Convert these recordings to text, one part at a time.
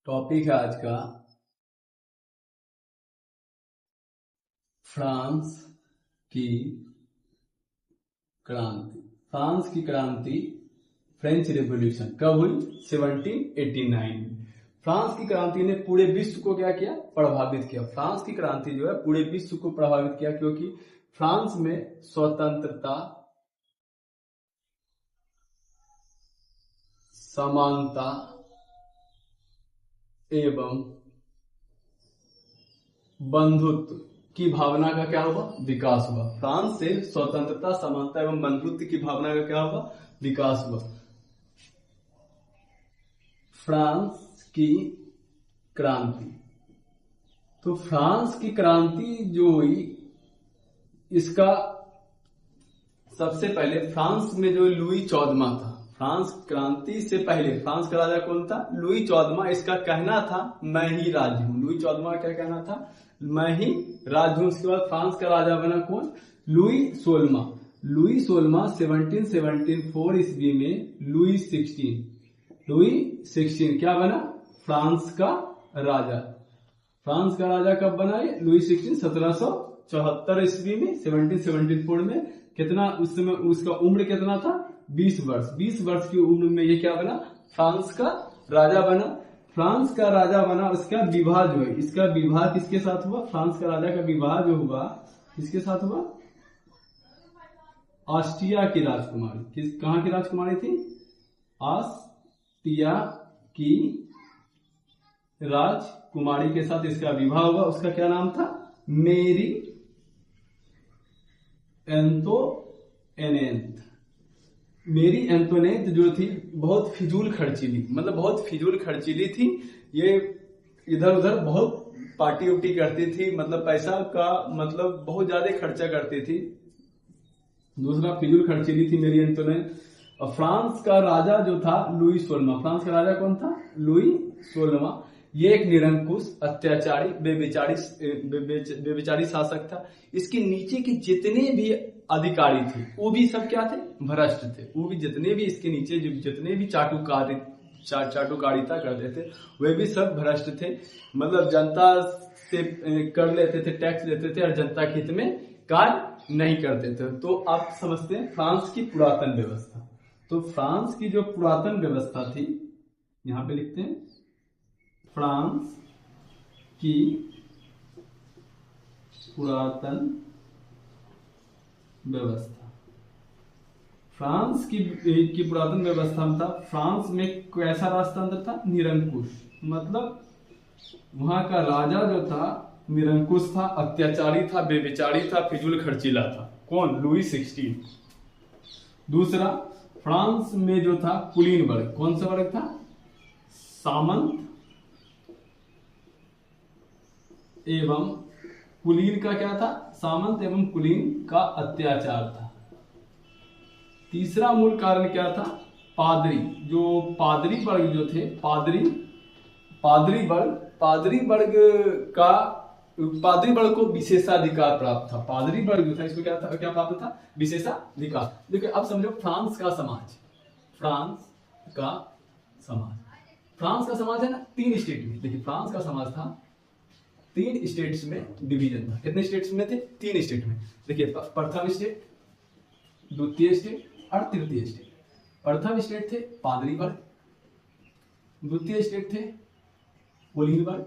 Topic है आज का फ्रांस की क्रांति। फ्रांस की क्रांति फ्रेंच रेवोल्यूशन कब हुई? 1789 में। फ्रांस की क्रांति ने पूरे विश्व को क्या किया? प्रभावित किया। फ्रांस की क्रांति जो है पूरे विश्व को प्रभावित किया, क्योंकि फ्रांस में स्वतंत्रता, समानता एवं बंधुत्व की भावना का क्या हुआ? विकास हुआ। फ्रांस से स्वतंत्रता, समानता एवं बंधुत्व की भावना का क्या हुआ? विकास हुआ। फ्रांस की क्रांति, तो फ्रांस की क्रांति जो हुई, इसका सबसे पहले फ्रांस में जो लुई 14वां था, फ्रांस क्रांति से पहले फ्रांस का राजा कौन था? लुई 14वां। इसका कहना था मैं ही राज्य हूं। लुई 14वां क्या कहना था? मैं ही राज्य हूं। उसके बाद फ्रांस का राजा बना कौन? लुई 16वां। लुई 16वां 1774 ईस्वी में लुई 16 क्या बना? फ्रांस का राजा। फ्रांस का राजा कब बना? ये लुई 16 1774 ईस्वी में। 1774 में कितना उस समय उसका उम्र कितना था? 20 वर्ष। 20 वर्ष की उम्र में ये क्या बना? फ्रांस का राजा बना। फ्रांस का राजा बना। उसका विवाह जो है, इसका विवाह किसके साथ हुआ? फ्रांस का राजा का विवाह जो हुआ किसके साथ हुआ? ऑस्ट्रिया की राजकुमारी। कहां की राजकुमारी थी? ऑस्ट्रिया की राजकुमारी के साथ इसका विवाह हुआ। उसका क्या नाम था? मेरी एंटोनेट। मेरी एंटोनेट जो थी बहुत फिजूल खर्चीली, मतलब बहुत फिजूल खर्चीली थी। ये इधर उधर बहुत पार्टी उटी करती थी, मतलब पैसा का मतलब बहुत ज्यादा खर्चा करती थी। दूसरा, फिजूल खर्चीली थी मेरी एंटोनेट। और फ्रांस का राजा जो था लुई 16वां। फ्रांस का राजा कौन था? लुई 16वां। ये एक निरंकुश, अत्याचारी, बेविचारी शासक था। इसके नीचे के जितने भी अधिकारी थे वो भी सब क्या थे? भ्रष्ट थे। वो भी जितने भी इसके नीचे जितने भी चाटुकारिता करते थे वे भी सब भ्रष्ट थे। मतलब जनता से कर लेते थे, टैक्स लेते थे और जनता के हित में कार्य नहीं करते थे। तो आप समझते हैं फ्रांस की पुरातन व्यवस्था। तो फ्रांस की जो पुरातन व्यवस्था थी, यहां पे लिखते हैं फ्रांस की पुरातन व्यवस्था। फ्रांस की पुरातन व्यवस्था में था, फ्रांस में कैसा राजतंत्र था? निरंकुश। मतलब वहां का राजा जो था निरंकुश था, अत्याचारी था, बेविचारी था, फिजूल खर्चीला था। कौन? लुई 16। दूसरा, फ्रांस में जो था कुलीन वर्ग। कौन सा वर्ग था? सामंत एवं कुलीन का क्या था? सामंत एवं कुलीन का अत्याचार था। तीसरा मूल कारण क्या था? पादरी। जो पादरी वर्ग जो थे, पादरी वर्ग को विशेषाधिकार प्राप्त था। पादरी वर्ग जो था इसको क्या था? क्या प्राप्त था? विशेषाधिकार। देखिए अब समझो फ्रांस का समाज। फ्रांस का समाज है ना 3 स्टेट में। देखिए फ्रांस का समाज था 3 स्टेट्स में डिवीजन था। कितने स्टेट्स में थे? 3 स्टेट में। देखिए प्रथम स्टेट, द्वितीय स्टेट और तृतीय स्टेट। प्रथम स्टेट थे पादरी वर्ग, द्वितीय स्टेट थे कुलीन वर्ग,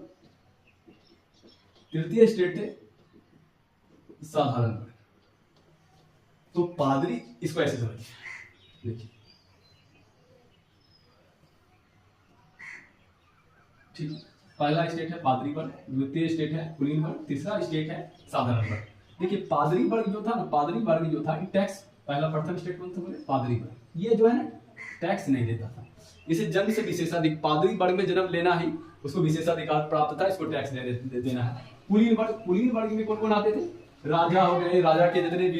तृतीय स्टेट थे साधारण वर्ग। तो पादरी, इसको ऐसे समझिए। देखिए ठीक, पहला स्टेट है पादरी वर्ग, द्वितीय स्टेट है कुलीन वर्ग, तीसरा स्टेट है साधारण वर्ग। देखिए पादरी वर्ग जो था ना, पादरी वर्ग जो था टैक्स, पहला प्रथम स्टेट कौन सा बोले? पादरी वर्ग। ये जो है ना टैक्स नहीं देता था। इसे जन्म से विशेषाधिकार, पादरी वर्ग में जन्म लेना ही उसको विशेषाधिकार प्राप्त था, इसको टैक्स देना है। कुलीन वर्ग में कौन कौन आते थे? राजा हो गए, राजा के जितने भी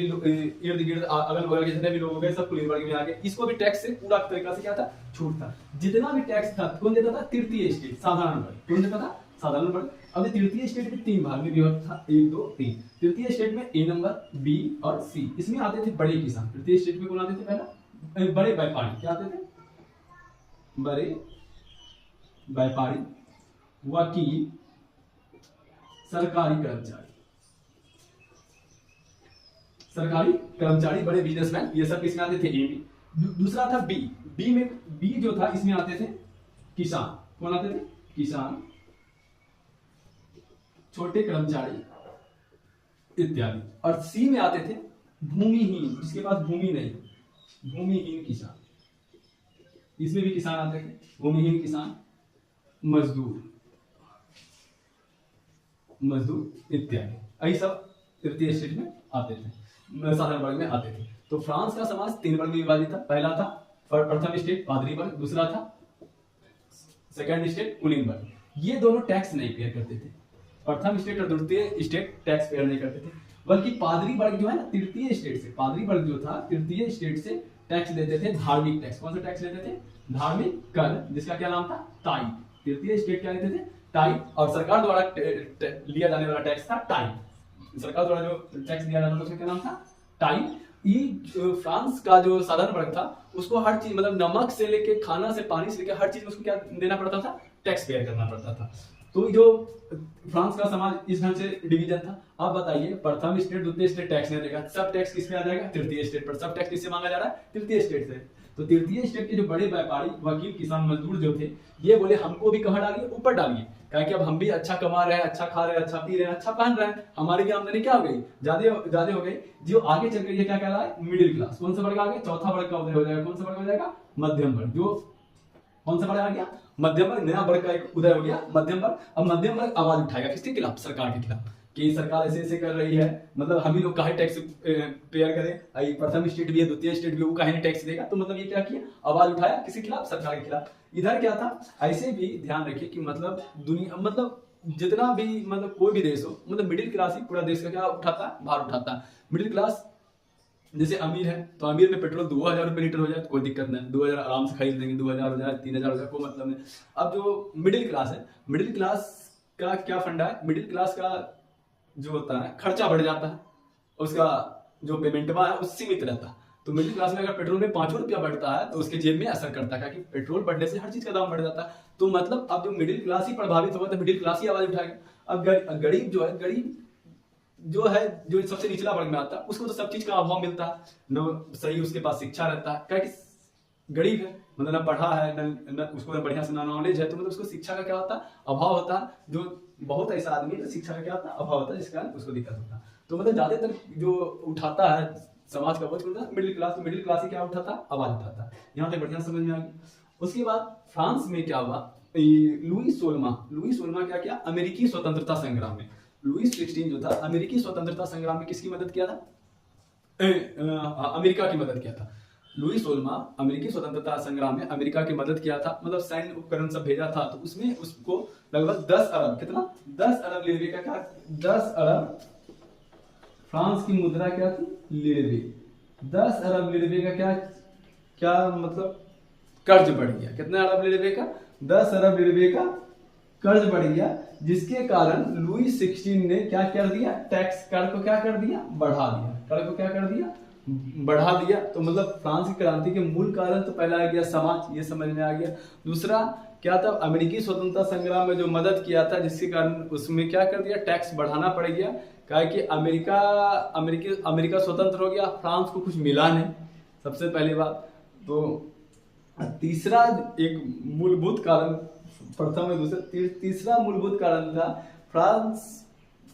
इर्द गिर्द अगल बगल के जितने भी लोग हो गए सब कुलीन वर्ग में आ गए। इसको भी टैक्स से पूरा तरीका से क्या था? छूट था। जितना भी टैक्स था कौन देता था? तृतीय स्टेट, साधारण वर्ग। कौन देता था? साधारण वर्ग। अब तृतीय स्टेट में 3 भाग में विभक्त था, 1 2 3। तृतीय स्टेट में ए नंबर, बी और सी। इसमें आते थे बड़े किसान। तृतीय स्टेट में कौन आते थे? पहला बड़े व्यापारी। क्या आते थे? बड़े व्यापारी। वकील, सरकारी कर्मचारी, बड़े बिजनेसमैन, ये सब किसमें आते थे? ए में। दूसरा था बी। बी जो था इसमें आते थे किसान। कौन आते थे? किसान, छोटे कर्मचारी इत्यादि। और सी में आते थे भूमिहीन, जिसके पास भूमि नहीं, भूमिहीन किसान। इसमें भी किसान आते थे, भूमिहीन किसान, मजदूर इत्यादि। यही सब तृतीय स्टेट में आते थे, साधारण वर्ग में आते थे। तो फ्रांस का समाज 3 वर्ग में विभाजित था। पहला था प्रथम स्टेट पादरी वर्ग, दूसरा था सेकंड स्टेट कुलीन वर्ग। ये दोनों टैक्स नहीं पेयर करते थे। प्रथम स्टेट और द्वितीय स्टेट टैक्स पेयर नहीं करते थे, बल्कि पादरी वर्ग जो है ना तृतीय स्टेट से, पादरी वर्ग जो था तृतीय स्टेट से टैक्स देते थे, धार्मिक टैक्स। कौन सा टैक्स लेते थे? धार्मिक कर, जिसका क्या नाम था? टाई। तृतीय स्टेट क्या लेते थे? टाई। और सरकार द्वारा लिया जाने वाला टैक्स था टाई। सरकार द्वारा जो टैक्स दिया जाता था उसका क्या नाम था? टाई। फ्रांस का जो साधारण वर्ग था उसको हर चीज, मतलब नमक से लेके, खाना से, पानी से लेके हर चीज में उसको क्या देना पड़ता था? टैक्स पेयर करना पड़ता था। तो जो फ्रांस का समाज इस ढंग से डिवीजन था। अब बताइए, प्रथम स्टेट द्वितीय स्टेट टैक्स नहीं देगा, सब टैक्स किसमें आ जाएगा? तृतीय स्टेट पर। सब टैक्स किससे मांगा जा रहा है? तृतीय स्टेट से। तो तृतीय स्टेट के जो बड़े व्यापारी, वकील, किसान, मजदूर जो थे, ये बोले हमको भी कहाँ डालिए? ऊपर डालिए। कहा कि अब हम भी अच्छा कमा रहे हैं, अच्छा खा रहे हैं, अच्छा पी रहे हैं, अच्छा पहन रहे हैं, हमारी भी आमदनी क्या हो गई? ज्यादा हो गई। जो आगे चल कर ये क्या कहला है? Middle class. कौन सा वर्ग आ गया? चौथा वर्ग का उदय हो जाएगा। कौन सा वर्ग हो जाएगा? मध्यम वर्ग। जो कौन सा वर्ग आ गया? मध्यम वर्ग। नया वर्ग का एक उदय हो गया, मध्यम वर्ग। अब मध्यम वर्ग आवाज उठाएगा किसके खिलाफ? सरकार के खिलाफ, कि सरकार ऐसे ऐसे कर रही है, मतलब हम ही लोग काहे टैक्स पेयर करें? प्रथम स्टेट भी है, द्वितीय स्टेट भी है, वो काहे नहीं टैक्स देगा? तो मतलब ये क्या किया? आवाज उठाया किसी खिलाफ? सरकार के खिलाफ। इधर क्या था? ऐसे भी ध्यान रखिए कि मतलब दुनिया, मतलब जितना भी, मतलब कोई भी देश हो, मतलब मिडिल क्लास ही पूरा देश का क्या उठाता है? भार उठाता है। मिडिल क्लास जैसे अमीर है, तो अमीर में पेट्रोल 2000 रुपए लीटर हो जाए तो कोई दिक्कत नहीं, 2000 आराम से खरीद लेंगे, 2000 हो जाए, 3000 हो जाए, कोई मतलब नहीं। अब जो मिडिल क्लास है, मिडिल क्लास का क्या फंडा है? मिडिल क्लास का जो होता है खर्चा बढ़ जाता है, उसका जो पेमेंट है वो सीमित रहता है। तो मिडिल क्लास में अगर पेट्रोल में 5 रुपया बढ़ता है तो उसके जेब में असर करता है, क्योंकि पेट्रोल बढ़ने से हर चीज का दाम बढ़ जाता है। तो मतलब अब जो मिडिल क्लास ही प्रभावित होगा तो मिडिल क्लास ही आवाज उठाएगा। अब गरीब जो है, गरीब जो है, जो सबसे निचला वर्ग में आता है, उसको तो सब चीज का अभाव मिलता है, न सही उसके पास शिक्षा रहता है, क्या कि गरीब है, मतलब ना पढ़ा है, न उसको बढ़िया से नॉलेज है, तो मतलब उसको शिक्षा का क्या होता है? अभाव होता है। जो बहुत ऐसा आदमी है शिक्षा का क्या होता है? अभाव होता है, जिस कारण उसको दिक्कत होता है। तो मतलब ज्यादातर जो उठाता है समाज का बोझ मिडिल क्लास, तो मिडिल क्लास ही क्या उठाता? आवाज उठाता है। यहाँ तक बढ़िया समझ में आ गया। उसके बाद फ्रांस में क्या हुआ? लुई सोलमा क्या किया? अमेरिकी स्वतंत्रता संग्राम में, लुई 16 जो था अमेरिकी स्वतंत्रता संग्राम में किसकी मदद किया था? अमेरिका की मदद किया था। लुई सोलमा अमेरिकी स्वतंत्रता संग्राम में अमेरिका की मदद किया था, मतलब सैन्य उपकरण सब भेजा था। तो उसमें उसको लगभग 10 अरब, कितना? 10 अरब लिरवे का क्या? 10 अरब फ्रांस की मुद्रा क्या थी? लिरवे। 10 अरब लिरवे का क्या मतलब कर्ज बढ़ गया। कितना अरब लिरवे का? 10 अरब लिरवे का कर्ज बढ़ गया, जिसके कारण लुई 16 ने क्या कर दिया? टैक्स कर को क्या कर दिया? बढ़ा दिया। कर को क्या कर दिया? बढ़ा दिया। तो मतलब फ्रांस की क्रांति के मूल कारण तो पहला आ गया समाज, ये समझ में आ गया। दूसरा क्या था? अमेरिकी स्वतंत्रता संग्राम में जो मदद किया था, जिसके कारण उसमें क्या कर दिया? टैक्स बढ़ाना पड़ गया, क्या कि अमेरिका स्वतंत्र हो गया, फ्रांस को कुछ मिला नहीं, सबसे पहली बात। तो तीसरा एक मूलभूत कारण, प्रथम में दूसरा, तीसरा मूलभूत कारण था फ्रांस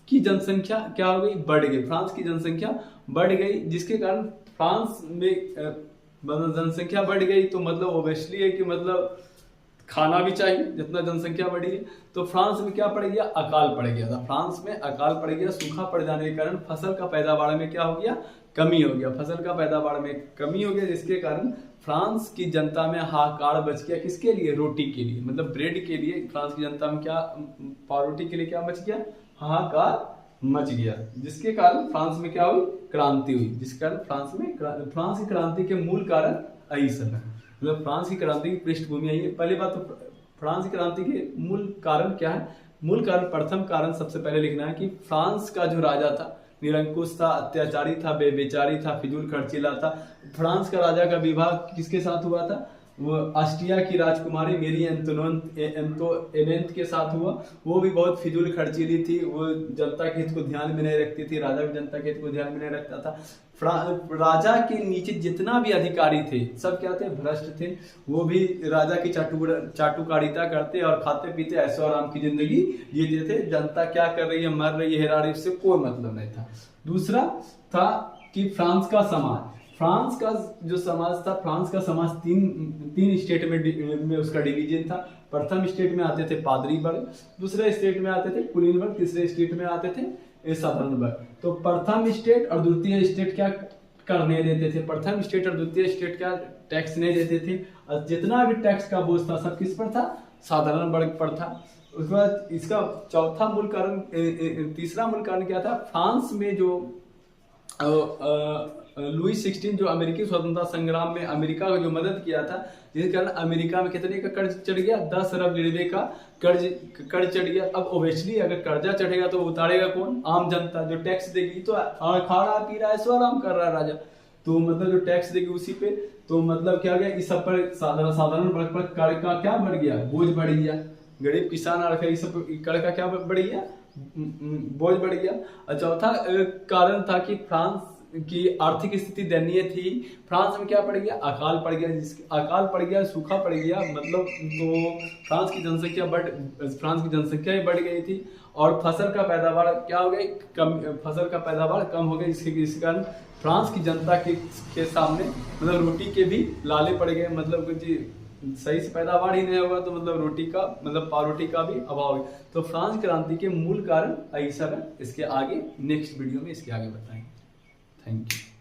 की जनसंख्या क्या हो गई? बढ़ गई। फ्रांस की जनसंख्या बढ़ गई, जिसके कारण फ्रांस में मतलब जनसंख्या बढ़ गई, तो मतलब ओब्वियसली है कि मतलब खाना भी चाहिए। जितना जनसंख्या बढ़ी है तो फ्रांस में क्या पड़ गया? अकाल पड़ गया था। फ्रांस में अकाल पड़ गया, सूखा पड़ जाने के कारण फसल का पैदावार में क्या हो गया? कमी हो गया। फसल का पैदावार में कमी हो गया, जिसके कारण फ्रांस की जनता में हाहाकार बच गया। किसके लिए? रोटी के लिए, मतलब ब्रेड के लिए। फ्रांस की जनता में क्या, पावरोटी के लिए क्या मच गया? हाहाकार मच गया, जिसके कारण फ्रांस में क्या हुई? क्रांति हुई। जिस कारण फ्रांस की क्रांति के मूल कारण यही सब है, मतलब फ्रांस की क्रांति की पृष्ठभूमि यही है। पहली बात तो फ्रांस की क्रांति के मूल कारण क्या है? मूल कारण, प्रथम कारण सबसे पहले लिखना है कि फ्रांस का जो राजा था निरंकुश था, अत्याचारी था, बेचारी था, फिजूल खर्चीला था। फ्रांस का राजा का विवाह किसके साथ हुआ था? वो ऑस्ट्रिया की राजकुमारी मेरी एंतोनेंत के साथ हुआ। वो भी बहुत फिजूल खर्चीली थी, वो जनता के हित को ध्यान में नहीं रखती थी, राजा भी जनता के हित को ध्यान में नहीं रखता था। राजा के नीचे जितना भी अधिकारी थे सब क्या थे, भ्रष्ट थे। वो भी राजा की चाटुकारिता करते और खाते पीते ऐशो आराम की जिंदगी जीते थे। जनता क्या कर रही है, मर रही है, हेरारी से कोई मतलब नहीं था। दूसरा था कि फ्रांस का समाज, फ्रांस का जो समाज था, फ्रांस का समाज तीन स्टेट में उसका डिवीजन था। प्रथम स्टेट में आते थे पादरी वर्ग, दूसरे स्टेट में आते थे कुलीन वर्ग, तीसरे स्टेट में आते थे साधारण वर्ग। तो प्रथम स्टेट और द्वितीय स्टेट क्या करने देते थे, प्रथम स्टेट और द्वितीय स्टेट क्या टैक्स नहीं देते थे, और जितना भी टैक्स का बोझ था सब किस पर था, साधारण वर्ग पर था। उसके बाद इसका चौथा मूल कारण, तीसरा मूल कारण क्या था, फ्रांस में जो लुई 16 जो अमेरिकी स्वतंत्रता संग्राम में अमेरिका को जो मदद किया था, जिसके कारण अमेरिका में कितने का कर्ज चढ़ गया, 10 अरब लीरे का कर्ज चढ़ गया। अब ओवेसली अगर कर्जा चढ़ेगा तो उतारेगा कौन, आम जनता जो टैक्स देगी। तो खा रहा पी रहा है, सो आराम कर रहा है राजा, तो मतलब जो टैक्स देगी उसी पे। तो मतलब क्या गया, इस सब पर साधारण वर्ग पर कर का क्या बढ़ गया, बोझ बढ़ गया। गरीब किसान और इस सब कर का क्या बढ़ गया, बोझ बढ़ गया। चौथा कारण था कि फ्रांस की आर्थिक स्थिति दयनीय थी। फ्रांस में क्या पड़ गया, अकाल पड़ गया, अकाल पड़ गया, सूखा पड़ गया, मतलब तो फ्रांस की जनसंख्या ही बढ़ गई थी। और फसल का पैदावार क्या हो गई, फसल का पैदावार कम हो गई। इसके कारण फ्रांस की जनता के सामने मतलब रोटी के भी लाले पड़ गए, मतलब कुछ सही से पैदावार ही नहीं होगा तो मतलब रोटी का भी अभाव है। तो फ्रांस क्रांति के मूल कारण ऐसा है। इसके आगे नेक्स्ट वीडियो में इसके आगे बताएंगे। Thank you.